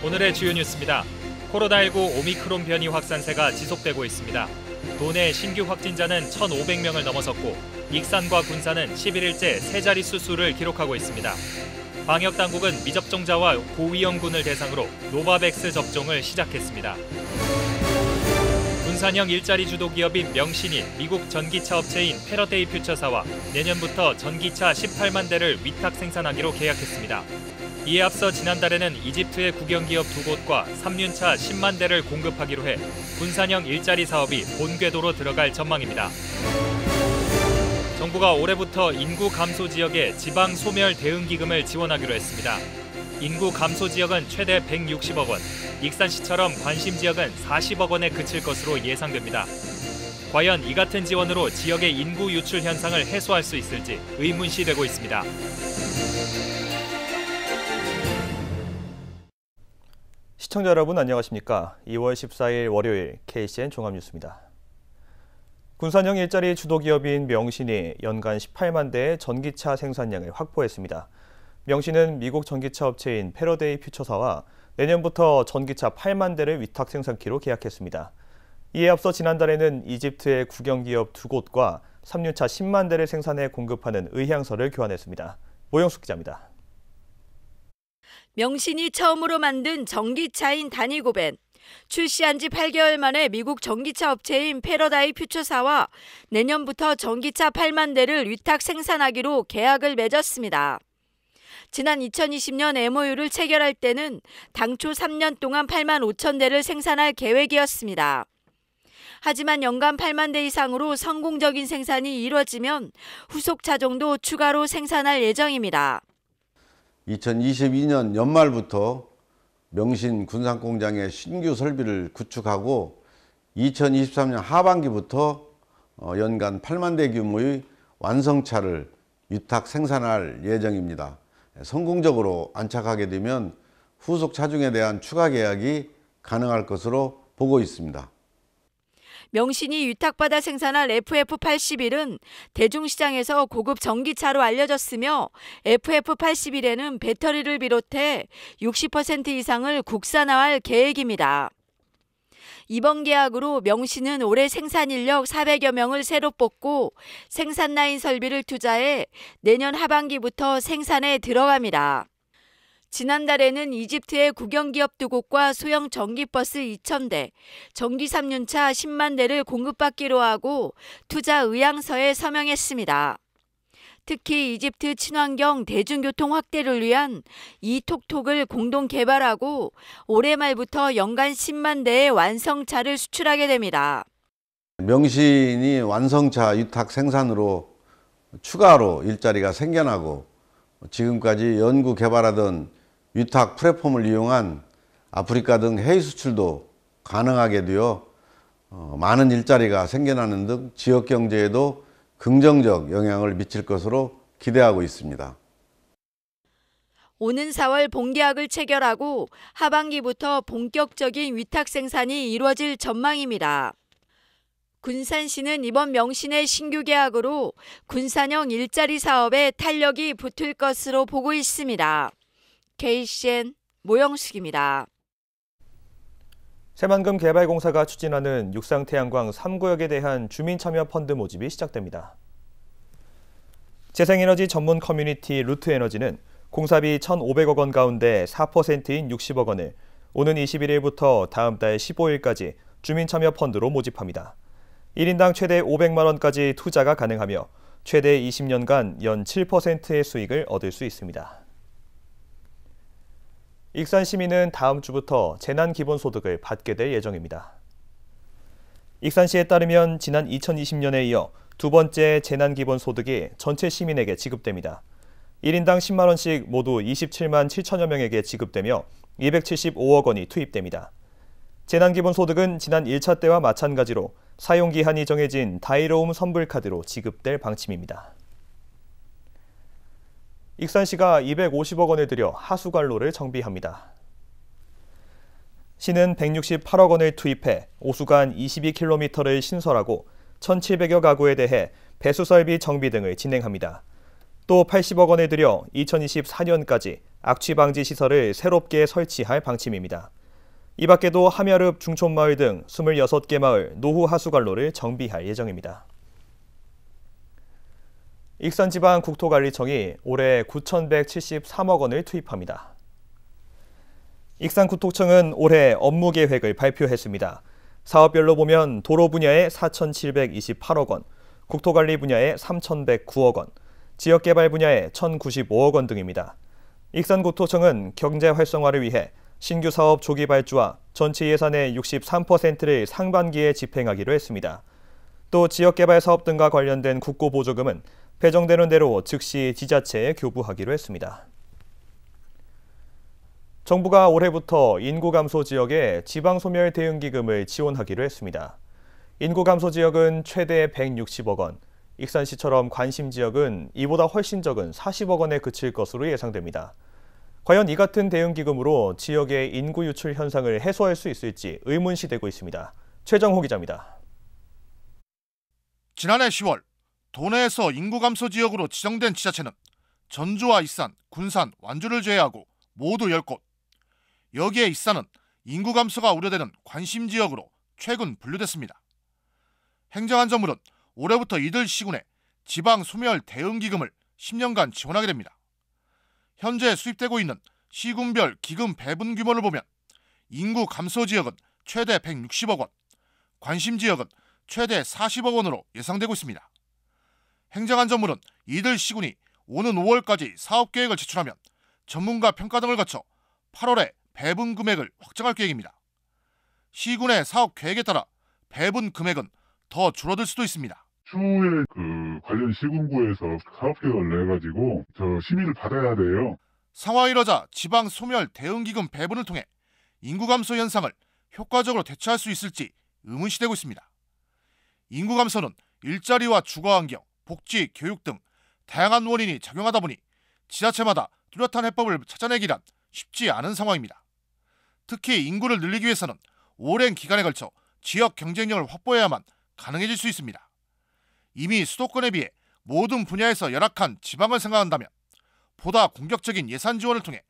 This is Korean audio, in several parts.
오늘의 주요 뉴스입니다. 코로나19 오미크론 변이 확산세가 지속되고 있습니다. 도내 신규 확진자는 1,500명을 넘어섰고 익산과 군산은 11일째 세 자릿수 수를 기록하고 있습니다. 방역당국은 미접종자와 고위험군을 대상으로 노바백스 접종을 시작했습니다. 군산형 일자리 주도 기업인 명신이 미국 전기차 업체인 패러데이 퓨처사와 내년부터 전기차 18만 대를 위탁 생산하기로 계약했습니다. 이에 앞서 지난달에는 이집트의 국영기업 2곳과 3륜차 10만 대를 공급하기로 해 군산형 일자리 사업이 본궤도로 들어갈 전망입니다. 정부가 올해부터 인구 감소 지역에 지방 소멸 대응 기금을 지원하기로 했습니다. 인구 감소 지역은 최대 160억 원, 익산시처럼 관심 지역은 40억 원에 그칠 것으로 예상됩니다. 과연 이 같은 지원으로 지역의 인구 유출 현상을 해소할 수 있을지 의문시되고 있습니다. 시청자 여러분 안녕하십니까? 2월 14일 월요일 KCN 종합뉴스입니다. 군산형 일자리 주도기업인 명신이 연간 18만 대의 전기차 생산량을 확보했습니다. 명신은 미국 전기차 업체인 패러데이 퓨처사와 내년부터 전기차 8만 대를 위탁 생산키로 계약했습니다. 이에 앞서 지난달에는 이집트의 국영기업 2곳과 3륜차 10만 대를 생산해 공급하는 의향서를 교환했습니다. 모영숙 기자입니다. 명신이 처음으로 만든 전기차인 다니고벤. 출시한 지 8개월 만에 미국 전기차 업체인 패러다이 퓨처사와 내년부터 전기차 8만 대를 위탁 생산하기로 계약을 맺었습니다. 지난 2020년 MOU를 체결할 때는 당초 3년 동안 8만 5천 대를 생산할 계획이었습니다. 하지만 연간 8만 대 이상으로 성공적인 생산이 이뤄지면 후속 차종도 추가로 생산할 예정입니다. 2022년 연말부터 명신 군산공장의 신규 설비를 구축하고 2023년 하반기부터 연간 8만 대 규모의 완성차를 위탁 생산할 예정입니다. 성공적으로 안착하게 되면 후속 차종에 대한 추가 계약이 가능할 것으로 보고 있습니다. 명신이 위탁받아 생산할 FF81은 대중시장에서 고급 전기차로 알려졌으며 FF81에는 배터리를 비롯해 60% 이상을 국산화할 계획입니다. 이번 계약으로 명신은 올해 생산 인력 400여 명을 새로 뽑고 생산 라인 설비를 투자해 내년 하반기부터 생산에 들어갑니다. 지난달에는 이집트의 국영기업 2곳과 소형 전기버스 2,000대, 전기 3륜차 10만 대를 공급받기로 하고 투자 의향서에 서명했습니다. 특히 이집트 친환경 대중교통 확대를 위한 이 톡톡을 공동 개발하고 올해 말부터 연간 10만 대의 완성차를 수출하게 됩니다. 명신이 완성차 위탁 생산으로 추가로 일자리가 생겨나고 지금까지 연구 개발하던 위탁 플랫폼을 이용한 아프리카 등 해외 수출도 가능하게 되어 많은 일자리가 생겨나는 등 지역 경제에도 긍정적 영향을 미칠 것으로 기대하고 있습니다. 오는 4월 본계약을 체결하고 하반기부터 본격적인 위탁 생산이 이루어질 전망입니다. 군산시는 이번 명신의 신규 계약으로 군산형 일자리 사업에 탄력이 붙을 것으로 보고 있습니다. KCN 모영숙입니다. 새만금 개발공사가 추진하는 육상태양광 3구역에 대한 주민참여 펀드 모집이 시작됩니다. 재생에너지 전문 커뮤니티 루트에너지는 공사비 1,500억 원 가운데 4%인 60억 원을 오는 21일부터 다음 달 15일까지 주민참여 펀드로 모집합니다. 1인당 최대 500만 원까지 투자가 가능하며 최대 20년간 연 7%의 수익을 얻을 수 있습니다. 익산 시민은 다음 주부터 재난기본소득을 받게 될 예정입니다. 익산시에 따르면 지난 2020년에 이어 두 번째 재난기본소득이 전체 시민에게 지급됩니다. 1인당 10만 원씩 모두 27만 7천여 명에게 지급되며 275억 원이 투입됩니다. 재난기본소득은 지난 1차 때와 마찬가지로 사용기한이 정해진 다이로움 선불카드로 지급될 방침입니다. 익산시가 250억 원을 들여 하수관로를 정비합니다. 시는 168억 원을 투입해 오수관 22km를 신설하고 1,700여 가구에 대해 배수설비 정비 등을 진행합니다. 또 80억 원을 들여 2024년까지 악취 방지 시설을 새롭게 설치할 방침입니다. 이 밖에도 함야읍 중촌마을 등 26개 마을 노후 하수관로를 정비할 예정입니다. 익산지방국토관리청이 올해 9,173억 원을 투입합니다. 익산국토청은 올해 업무 계획을 발표했습니다. 사업별로 보면 도로 분야에 4,728억 원, 국토관리 분야에 3,109억 원, 지역개발 분야에 1,095억 원 등입니다. 익산국토청은 경제 활성화를 위해 신규 사업 조기 발주와 전체 예산의 63%를 상반기에 집행하기로 했습니다. 또 지역개발 사업 등과 관련된 국고보조금은 배정되는 대로 즉시 지자체에 교부하기로 했습니다. 정부가 올해부터 인구 감소 지역에 지방소멸 대응기금을 지원하기로 했습니다. 인구 감소 지역은 최대 160억 원, 익산시처럼 관심 지역은 이보다 훨씬 적은 40억 원에 그칠 것으로 예상됩니다. 과연 이 같은 대응기금으로 지역의 인구 유출 현상을 해소할 수 있을지 의문시되고 있습니다. 최정호 기자입니다. 지난해 10월 도내에서 인구 감소 지역으로 지정된 지자체는 전주와 익산, 군산, 완주를 제외하고 모두 10곳. 여기에 익산은 인구 감소가 우려되는 관심 지역으로 최근 분류됐습니다. 행정안전부는 올해부터 이들 시군에 지방 소멸 대응기금을 10년간 지원하게 됩니다. 현재 수립되고 있는 시군별 기금 배분 규모를 보면 인구 감소 지역은 최대 160억 원, 관심 지역은 최대 40억 원으로 예상되고 있습니다. 행정안전부는 이들 시군이 오는 5월까지 사업계획을 제출하면 전문가 평가 등을 거쳐 8월에 배분 금액을 확정할 계획입니다. 시군의 사업 계획에 따라 배분 금액은 더 줄어들 수도 있습니다. 추후에 관련 시군구에서 사업계획을 내가지고 심의를 받아야 돼요. 상황이 이러자 지방 소멸 대응기금 배분을 통해 인구 감소 현상을 효과적으로 대처할 수 있을지 의문시되고 있습니다. 인구 감소는 일자리와 주거환경, 복지, 교육 등 다양한 원인이 작용하다 보니 지자체마다 뚜렷한 해법을 찾아내기란 쉽지 않은 상황입니다. 특히 인구를 늘리기 위해서는 오랜 기간에 걸쳐 지역 경쟁력을 확보해야만 가능해질 수 있습니다. 이미 수도권에 비해 모든 분야에서 열악한 지방을 생각한다면 보다 공격적인 예산 지원을 통해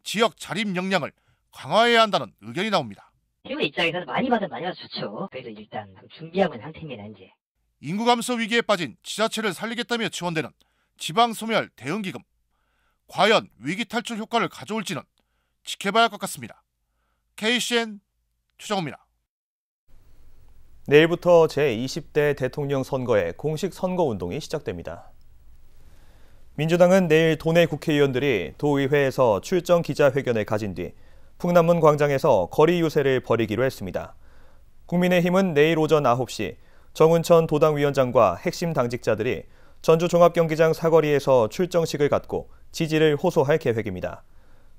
지역 자립 역량을 강화해야 한다는 의견이 나옵니다. 지금 입장에서는 많이 받으면 많이 받아서 좋죠. 그래서 일단 준비하고 있는 상태입니다. 이제. 인구 감소 위기에 빠진 지자체를 살리겠다며 지원되는 지방 소멸 대응기금. 과연 위기 탈출 효과를 가져올지는 지켜봐야 할 것 같습니다. KCN 최정호입니다. 내일부터 제20대 대통령 선거의 공식 선거운동이 시작됩니다. 민주당은 내일 도내 국회의원들이 도의회에서 출정 기자회견을 가진 뒤 풍남문 광장에서 거리 유세를 벌이기로 했습니다. 국민의힘은 내일 오전 9시 정운천 도당위원장과 핵심 당직자들이 전주 종합경기장 사거리에서 출정식을 갖고 지지를 호소할 계획입니다.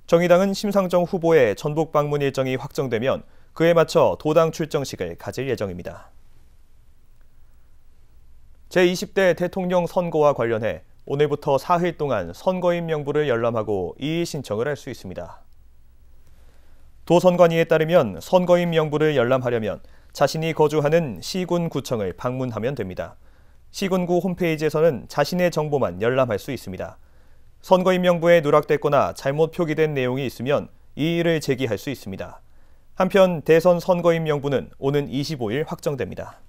정의당은 심상정 후보의 전북 방문 일정이 확정되면 그에 맞춰 도당 출정식을 가질 예정입니다. 제20대 대통령 선거와 관련해 오늘부터 4일 동안 선거인 명부를 열람하고 이의 신청을 할 수 있습니다. 도선관위에 따르면 선거인 명부를 열람하려면 자신이 거주하는 시군 구청을 방문하면 됩니다. 시군구 홈페이지에서는 자신의 정보만 열람할 수 있습니다. 선거인 명부에 누락됐거나 잘못 표기된 내용이 있으면 이의를 제기할 수 있습니다. 한편 대선 선거인 명부는 오는 25일 확정됩니다.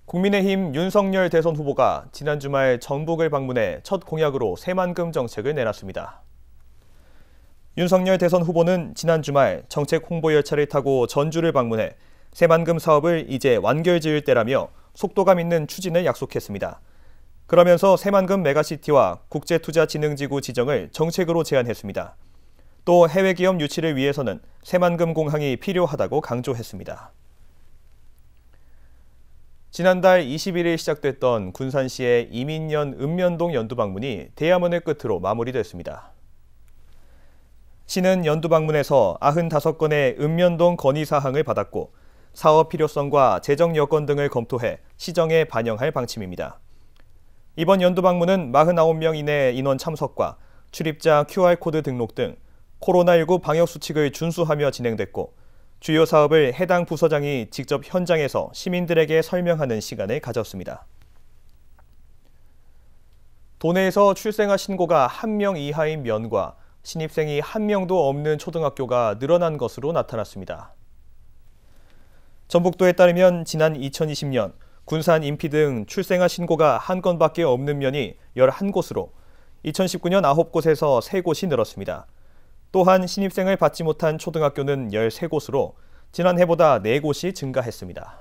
국민의힘 윤석열 대선 후보가 지난 주말 전북을 방문해 첫 공약으로 새만금 정책을 내놨습니다. 윤석열 대선 후보는 지난 주말 정책 홍보 열차를 타고 전주를 방문해 새만금 사업을 이제 완결지을 때라며 속도감 있는 추진을 약속했습니다. 그러면서 새만금 메가시티와 국제투자진흥지구 지정을 정책으로 제안했습니다. 또 해외 기업 유치를 위해서는 새만금 공항이 필요하다고 강조했습니다. 지난달 21일 시작됐던 군산시의 이민년 읍면동 연두방문이 대야문을 끝으로 마무리됐습니다. 시는 연두방문에서 95건의 읍면동 건의사항을 받았고 사업 필요성과 재정 여건 등을 검토해 시정에 반영할 방침입니다. 이번 연두방문은 49명 이내 인원 참석과 출입자 QR코드 등록 등 코로나19 방역수칙을 준수하며 진행됐고 주요 사업을 해당 부서장이 직접 현장에서 시민들에게 설명하는 시간을 가졌습니다. 도내에서 출생아 신고가 1명 이하인 면과 신입생이 1명도 없는 초등학교가 늘어난 것으로 나타났습니다. 전북도에 따르면 지난 2020년 군산, 인피 등 출생아 신고가 1건밖에 없는 면이 11곳으로 2019년 9곳에서 3곳이 늘었습니다. 또한 신입생을 받지 못한 초등학교는 13곳으로 지난해보다 4곳이 증가했습니다.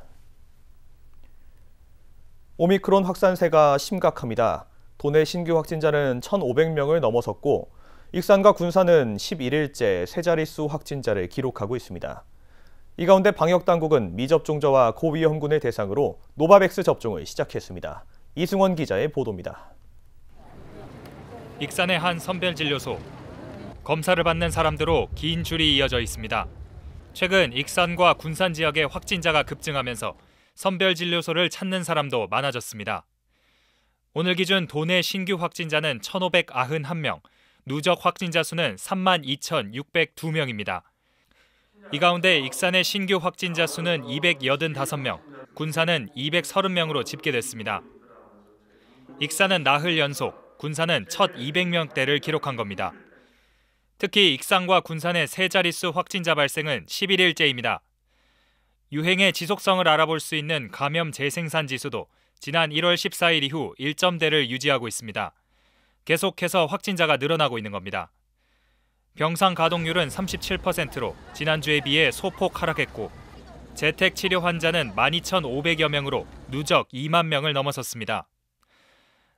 오미크론 확산세가 심각합니다. 도내 신규 확진자는 1,500명을 넘어섰고 익산과 군산은 11일째 세 자릿수 확진자를 기록하고 있습니다. 이 가운데 방역당국은 미접종자와 고위험군을 대상으로 노바백스 접종을 시작했습니다. 이승원 기자의 보도입니다. 익산의 한 선별진료소. 검사를 받는 사람들로 긴 줄이 이어져 있습니다. 최근 익산과 군산 지역의 확진자가 급증하면서 선별진료소를 찾는 사람도 많아졌습니다. 오늘 기준 도내 신규 확진자는 1,591명, 누적 확진자 수는 32,602명입니다. 이 가운데 익산의 신규 확진자 수는 285명, 군산은 230명으로 집계됐습니다. 익산은 나흘 연속, 군산은 첫 200명대를 기록한 겁니다. 특히 익산과 군산의 세 자릿수 확진자 발생은 11일째입니다. 유행의 지속성을 알아볼 수 있는 감염 재생산 지수도 지난 1월 14일 이후 1점대를 유지하고 있습니다. 계속해서 확진자가 늘어나고 있는 겁니다. 병상 가동률은 37%로 지난주에 비해 소폭 하락했고 재택 치료 환자는 12,500여 명으로 누적 2만 명을 넘어섰습니다.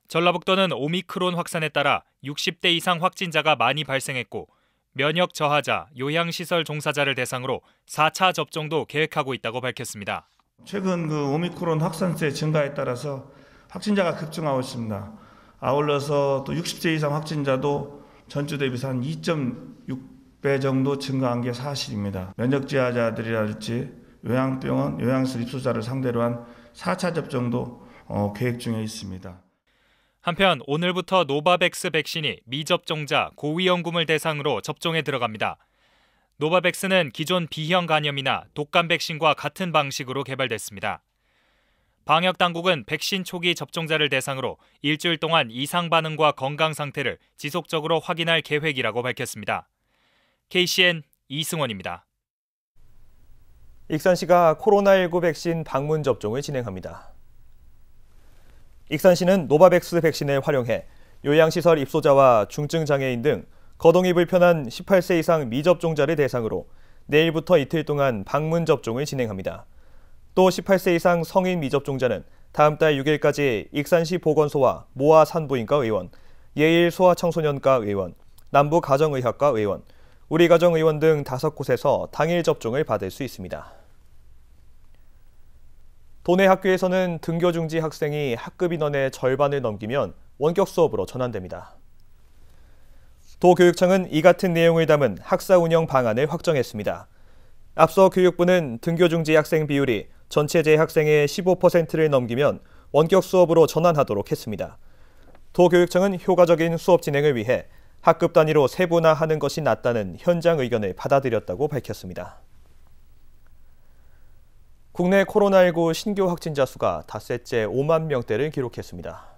전라북도는 오미크론 확산에 따라 60대 이상 확진자가 많이 발생했고 면역 저하자, 요양시설 종사자를 대상으로 4차 접종도 계획하고 있다고 밝혔습니다. 최근 오미크론 확산세 증가에 따라서 확진자가 급증하고 있습니다. 아울러서 또 60세 이상 확진자도 전주 대비해서 한 2.6배 정도 증가한 게 사실입니다. 면역 저하자들이랄지 요양병원, 요양시설 입소자를 상대로 한 4차 접종도 계획 중에 있습니다. 한편 오늘부터 노바백스 백신이 미접종자, 고위험군을 대상으로 접종에 들어갑니다. 노바백스는 기존 B형 간염이나 독감 백신과 같은 방식으로 개발됐습니다. 방역당국은 백신 초기 접종자를 대상으로 일주일 동안 이상 반응과 건강 상태를 지속적으로 확인할 계획이라고 밝혔습니다. KCN 이승원입니다. 익산시가 코로나19 백신 방문 접종을 진행합니다. 익산시는 노바백스 백신을 활용해 요양시설 입소자와 중증장애인 등 거동이 불편한 18세 이상 미접종자를 대상으로 내일부터 이틀 동안 방문 접종을 진행합니다. 또 18세 이상 성인 미접종자는 다음 달 6일까지 익산시 보건소와 모아 산부인과 의원, 예일 소아청소년과 의원, 남부가정의학과 의원, 우리가정의원 등 5곳에서 당일 접종을 받을 수 있습니다. 도내 학교에서는 등교 중지 학생이 학급 인원의 절반을 넘기면 원격 수업으로 전환됩니다. 도교육청은 이 같은 내용을 담은 학사 운영 방안을 확정했습니다. 앞서 교육부는 등교 중지 학생 비율이 전체 재학생의 15%를 넘기면 원격 수업으로 전환하도록 했습니다. 도교육청은 효과적인 수업 진행을 위해 학급 단위로 세분화하는 것이 낫다는 현장 의견을 받아들였다고 밝혔습니다. 국내 코로나19 신규 확진자 수가 닷새째 5만 명대를 기록했습니다.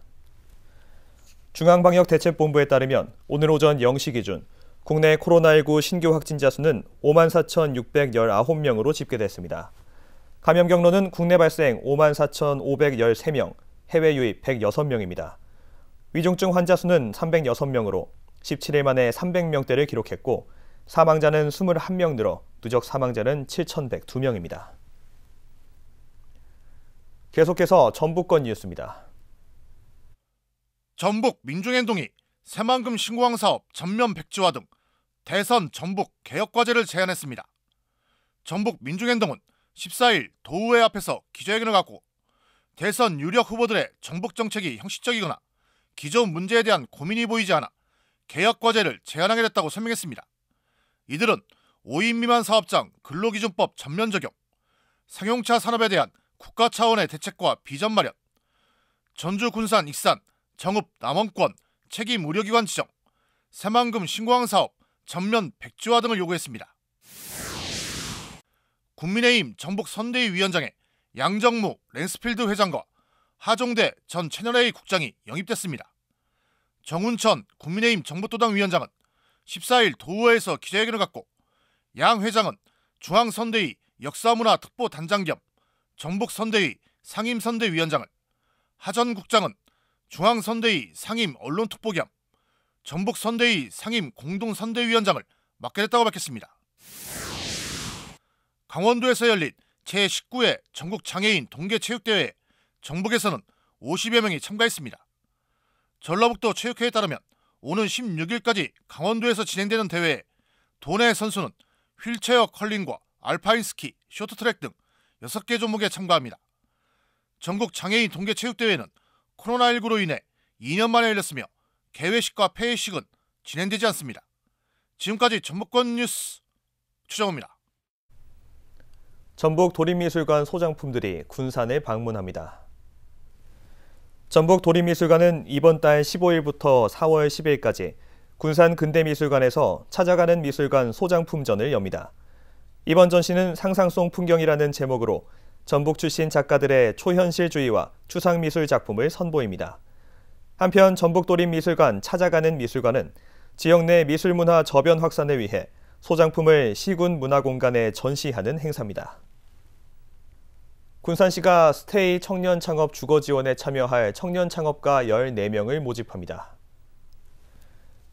중앙방역대책본부에 따르면 오늘 오전 0시 기준 국내 코로나19 신규 확진자 수는 54,619명으로 집계됐습니다. 감염 경로는 국내 발생 54,513명, 해외 유입 106명입니다. 위중증 환자 수는 306명으로 17일 만에 300명대를 기록했고 사망자는 21명 늘어 누적 사망자는 7,102명입니다. 계속해서 전북권 뉴스입니다. 전북 민중행동이 새만금 신공항 사업 전면 백지화 등 대선 전북 개혁과제를 제안했습니다. 전북 민중행동은 14일 도의회 앞에서 기자회견을 갖고 대선 유력 후보들의 전북 정책이 형식적이거나 기존 문제에 대한 고민이 보이지 않아 개혁과제를 제안하게 됐다고 설명했습니다. 이들은 5인 미만 사업장 근로기준법 전면 적용, 상용차 산업에 대한 국가 차원의 대책과 비전 마련, 전주, 군산, 익산, 정읍, 남원권 책임 의료기관 지정, 새만금 신공항 사업 전면 백지화 등을 요구했습니다. 국민의힘 전북 선대위 위원장에 양정무 랜스필드 회장과 하종대 전 채널A 국장이 영입됐습니다. 정운천 국민의힘 정북도당 위원장은 14일 도의회에서 기자회견을 갖고 양 회장은 중앙선대위 역사문화특보단장 겸 정북선대위 상임선대위원장을, 하 전 국장은 중앙선대위 상임 언론특보 겸 전북선대위 상임 공동선대위원장을 맡게 됐다고 밝혔습니다. 강원도에서 열린 제19회 전국장애인 동계체육대회에 전북에서는 50여 명이 참가했습니다. 전라북도 체육회에 따르면 오는 16일까지 강원도에서 진행되는 대회에 도내 선수는 휠체어 컬링과 알파인 스키, 쇼트트랙 등 6개 종목에 참가합니다. 전국 장애인 동계체육대회는 코로나19로 인해 2년 만에 열렸으며 개회식과 폐회식은 진행되지 않습니다. 지금까지 전북권 뉴스 추정호입니다. 전북도립미술관 소장품들이 군산을 방문합니다. 전북도립미술관은 이번 달 15일부터 4월 10일까지 군산 근대미술관에서 찾아가는 미술관 소장품전을 엽니다. 이번 전시는 상상속 풍경이라는 제목으로 전북 출신 작가들의 초현실주의와 추상미술 작품을 선보입니다. 한편 전북도립미술관 찾아가는 미술관은 지역 내 미술문화 저변 확산을 위해 소장품을 시군 문화공간에 전시하는 행사입니다. 군산시가 스테이 청년 창업 주거 지원에 참여할 청년 창업가 14명을 모집합니다.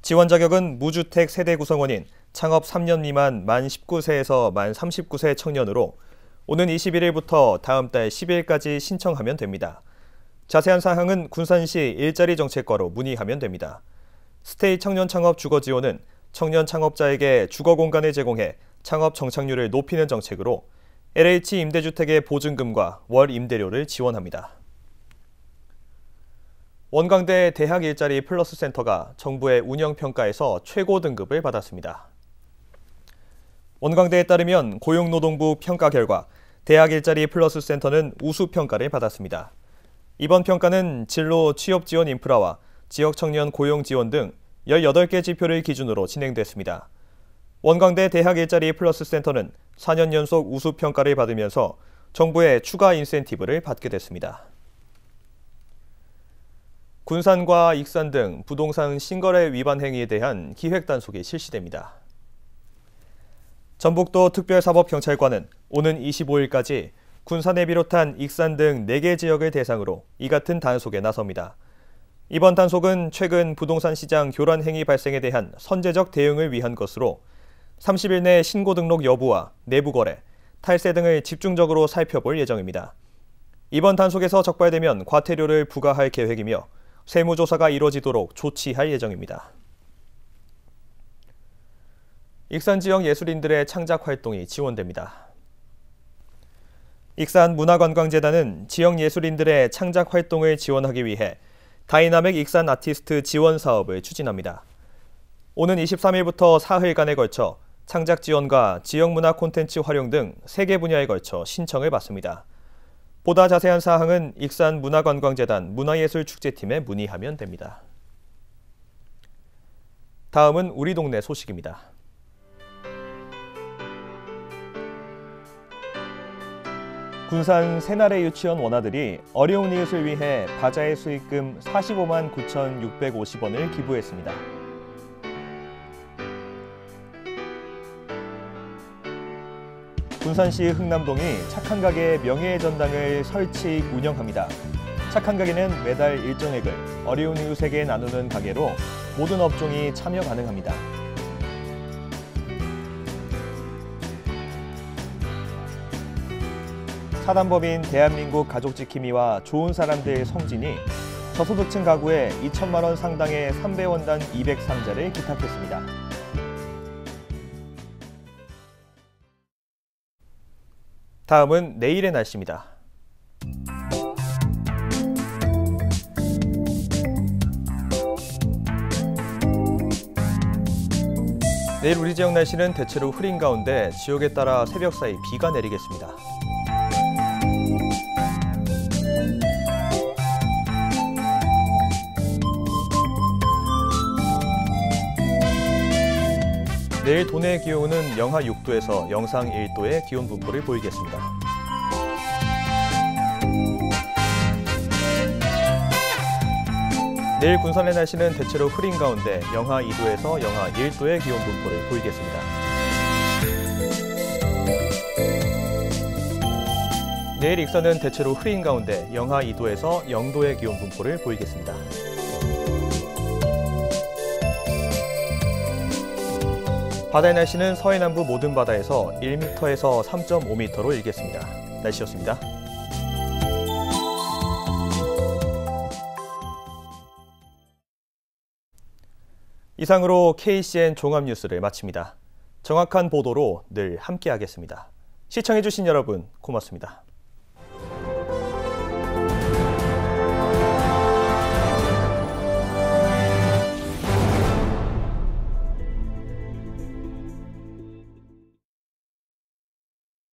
지원 자격은 무주택 세대 구성원인 창업 3년 미만 만 19세에서 만 39세 청년으로 오는 21일부터 다음 달 10일까지 신청하면 됩니다. 자세한 사항은 군산시 일자리 정책과로 문의하면 됩니다. 스테이 청년 창업 주거 지원은 청년 창업자에게 주거 공간을 제공해 창업 정착률을 높이는 정책으로 LH 임대주택의 보증금과 월 임대료를 지원합니다. 원광대 대학 일자리 플러스 센터가 정부의 운영평가에서 최고 등급을 받았습니다. 원광대에 따르면 고용노동부 평가 결과 대학 일자리 플러스 센터는 우수평가를 받았습니다. 이번 평가는 진로 취업 지원 인프라와 지역 청년 고용 지원 등 18개 지표를 기준으로 진행됐습니다. 원광대 대학 일자리 플러스 센터는 4년 연속 우수평가를 받으면서 정부의 추가 인센티브를 받게 됐습니다. 군산과 익산 등 부동산 신거래 위반 행위에 대한 기획단속이 실시됩니다. 전북도 특별사법경찰관은 오는 25일까지 군산을 비롯한 익산 등 4개 지역을 대상으로 이 같은 단속에 나섭니다. 이번 단속은 최근 부동산 시장 교란 행위 발생에 대한 선제적 대응을 위한 것으로 30일 내 신고 등록 여부와 내부 거래, 탈세 등을 집중적으로 살펴볼 예정입니다. 이번 단속에서 적발되면 과태료를 부과할 계획이며 세무조사가 이루어지도록 조치할 예정입니다. 익산 지역 예술인들의 창작 활동이 지원됩니다. 익산문화관광재단은 지역 예술인들의 창작 활동을 지원하기 위해 다이나믹 익산 아티스트 지원 사업을 추진합니다. 오는 23일부터 사흘간에 걸쳐 창작 지원과 지역문화 콘텐츠 활용 등 3개 분야에 걸쳐 신청을 받습니다. 보다 자세한 사항은 익산문화관광재단 문화예술축제팀에 문의하면 됩니다. 다음은 우리 동네 소식입니다. 군산 새나래 유치원 원아들이 어려운 이웃을 위해 바자회 수익금 45만 9,650원을 기부했습니다. 군산시 흥남동이 착한 가게 명예의 전당을 설치 운영합니다. 착한 가게는 매달 일정액을 어려운 이웃에게 나누는 가게로 모든 업종이 참여 가능합니다. 사단법인 대한민국 가족지킴이와 좋은 사람들 성진이 저소득층 가구에 2천만 원 상당의 3배원단 203자를 기탁했습니다. 다음은 내일의 날씨입니다. 내일 우리 지역 날씨는 대체로 흐린 가운데 지역에 따라 새벽 사이 비가 내리겠습니다. 내일 도내 기온은 영하 6도에서 영상 1도의 기온 분포를 보이겠습니다. 내일 군산의 날씨는 대체로 흐린 가운데 영하 2도에서 영하 1도의 기온 분포를 보이겠습니다. 내일 익산은 대체로 흐린 가운데 영하 2도에서 0도의 기온 분포를 보이겠습니다. 바다의 날씨는 서해 남부 모든 바다에서 1m에서 3.5m로 일겠습니다. 날씨였습니다. 이상으로 KCN 종합뉴스를 마칩니다. 정확한 보도로 늘 함께하겠습니다. 시청해주신 여러분 고맙습니다.